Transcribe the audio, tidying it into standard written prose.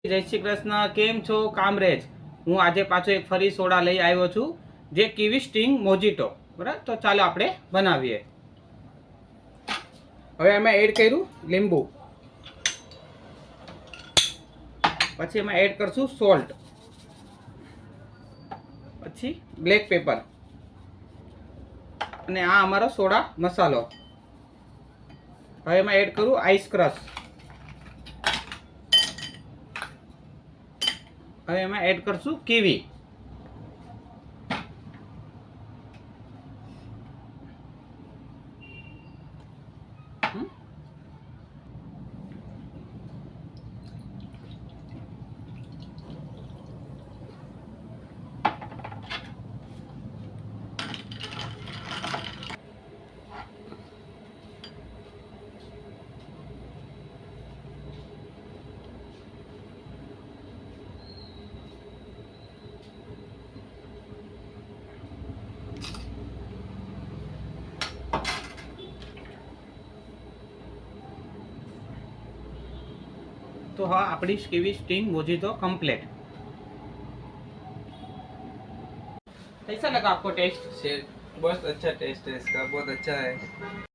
જય શ્રી કૃષ્ણ. કેમ છો કામરેજ? હું આજે પાછો એક ફરી સોડા લઈ આવ્યો છું, જે કીવી સ્ટિંગ મોજીટો. બરાબર, તો ચાલો આપણે બનાવીએ. હવે એમાં એડ કર્યું લીંબુ, પછી એમાં એડ કરશું સોલ્ટ, પછી બ્લેક પેપર અને આ અમારો સોડા મસાલો. હવે એમાં એડ કરું આઈસ ક્રશ. હવે એમાં એડ કરશું કીવી. तो हाँ, अपनी कीवी स्टिंग मोजीटो कंप्लीट। कैसा लगा आपको टेस्ट? बहुत अच्छा टेस्ट है इसका, बहुत अच्छा है।